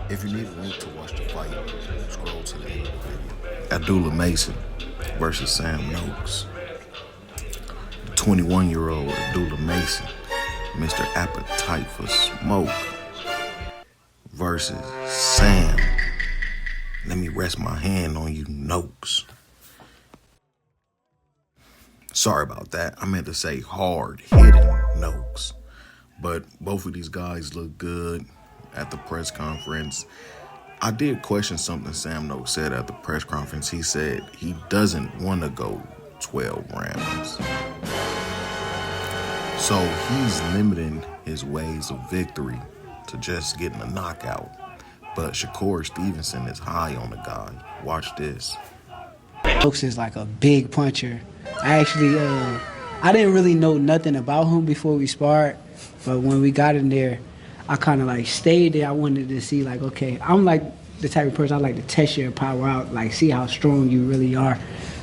If you need a link to watch the fight, scroll to the end of the video. Adbullah Mason versus Sam Noakes. 21-year-old Adbullah Mason, Mr. Appetite for Smoke, versus Sam. Let me rest my hand on you, Noakes. Sorry about that. I meant to say hard-hitting Noakes. But both of these guys look good at the press conference. I did question something Sam Noakes said at the press conference. He said he doesn't want to go 12 rounds. So he's limiting his ways of victory to just getting a knockout. But Shakur Stevenson is high on the guy. Watch this. Noakes is like a big puncher. I actually, I didn't really know nothing about him before we sparred, but when we got in there, I kind of like stayed there. I wanted to see like, okay, I'm like the type of person I like to test your power out, like see how strong you really are.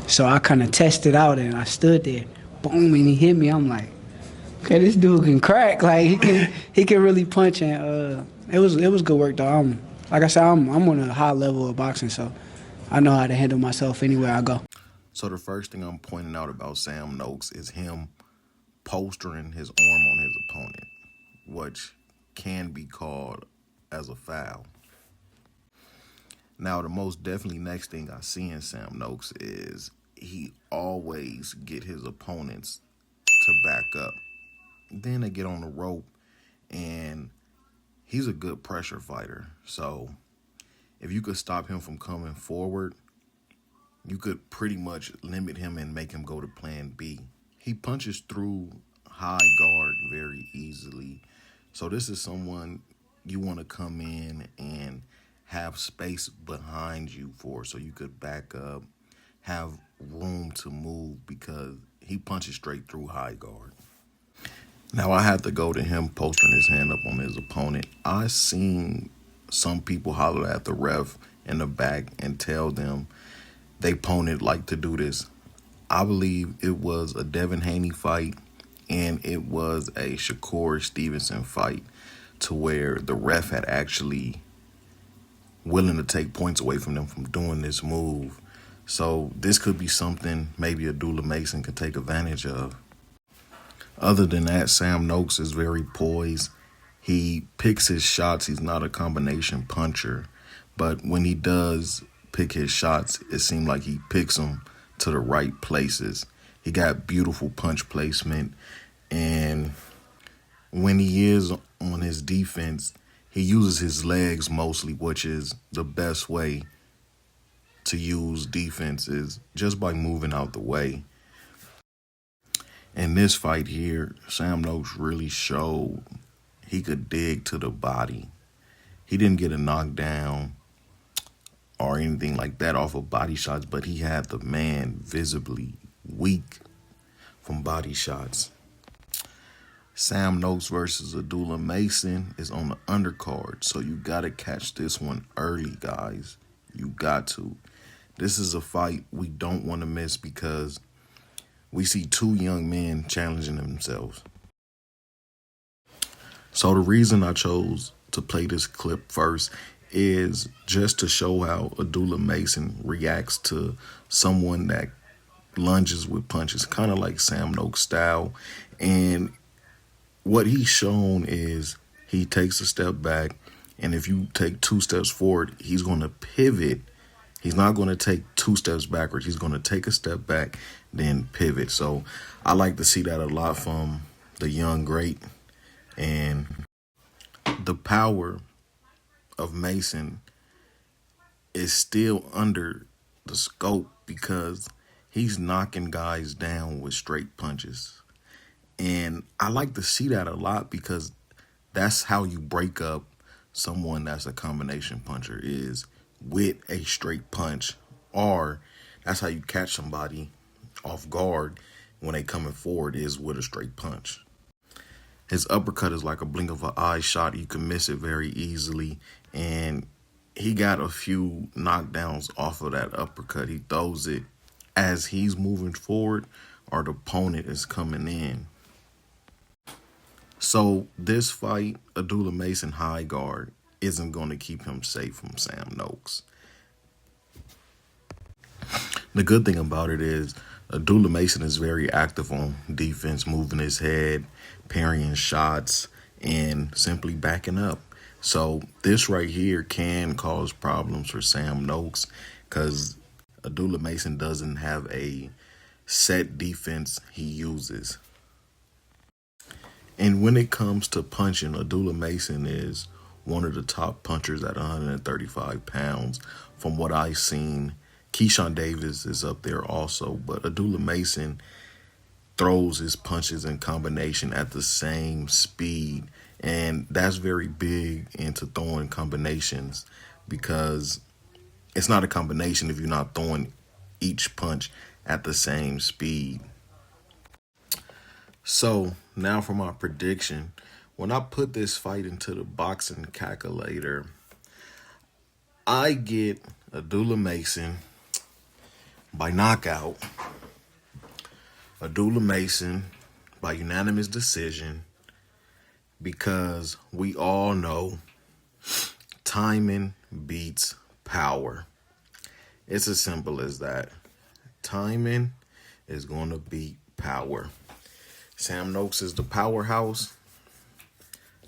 So I kind of tested out and I stood there, boom, and he hit me. I'm like, okay, this dude can crack. Like he can really punch, and it was good work though. Like I said, I'm on a high level of boxing, so I know how to handle myself anywhere I go. So the first thing I'm pointing out about Sam Noakes is him postering his arm on his opponent, which can be called as a foul. Now, the most definitely next thing I see in Sam Noakes is he always get his opponents to back up. Then they get on the rope, and he's a good pressure fighter. So if you could stop him from coming forward, you could pretty much limit him and make him go to plan B. He punches through high guard very easily. So this is someone you want to come in and have space behind you for, so you could back up, have room to move, because he punches straight through high guard. Now, I had to go to him posting his hand up on his opponent. I seen some people holler at the ref in the back and tell them they opponent like to do this. I believe it was a Devin Haney fight and it was a Shakur Stevenson fight, to where the ref had actually willing to take points away from them from doing this move. So this could be something maybe Adbullah Mason could take advantage of. Other than that, Sam Noakes is very poised. He picks his shots. He's not a combination puncher, but when he does pick his shots, it seems like he picks them to the right places. He got beautiful punch placement, and when he is on his defense, he uses his legs mostly, which is the best way to use defense, is just by moving out the way. In this fight here, Sam Noakes really showed he could dig to the body. He didn't get a knockdown or anything like that off of body shots, but he had the man visibly weak from body shots. Sam Noakes versus Adbullah Mason is on the undercard, so you got to catch this one early, guys. You got to. This is a fight we don't want to miss, because we see two young men challenging themselves. So the reason I chose to play this clip first is just to show how Adbullah Mason reacts to someone that lunges with punches, kind of like Sam Noakes' style. And what he's shown is he takes a step back, and if you take 2 steps forward, he's going to pivot. He's not going to take 2 steps backwards. He's going to take a step back, then pivot. So I like to see that a lot from the young great. And the power of Mason is still under the scope, because he's knocking guys down with straight punches. And I like to see that a lot, because that's how you break up someone that's a combination puncher, is with a straight punch, or that's how you catch somebody off guard when they coming forward, is with a straight punch. His uppercut is like a blink of an eye shot. You can miss it very easily, and he got a few knockdowns off of that uppercut. He throws it as he's moving forward or the opponent is coming in. So this fight, Adbullah Mason high guard, isn't going to keep him safe from Sam Noakes. The good thing about it is Adbullah Mason is very active on defense, moving his head, parrying shots, and simply backing up. So this right here can cause problems for Sam Noakes because Adbullah Mason doesn't have a set defense he uses. And when it comes to punching, Adbullah Mason is one of the top punchers at 135 pounds. From what I've seen, Keyshawn Davis is up there also, but Adbullah Mason throws his punches in combination at the same speed. And that's very big into throwing combinations because it's not a combination if you're not throwing each punch at the same speed. So now for my prediction. When I put this fight into the boxing calculator, I get Adbullah Mason by knockout, Adbullah Mason by unanimous decision, because we all know timing beats power. It's as simple as that. Timing is going to beat power. Sam Noakes is the powerhouse.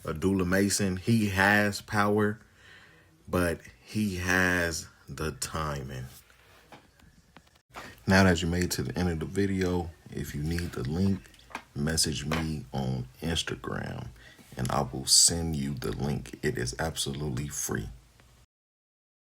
Adbullah Mason, he has power, but he has the timing. Now that you made it to the end of the video, if you need the link, message me on Instagram and I will send you the link. It is absolutely free.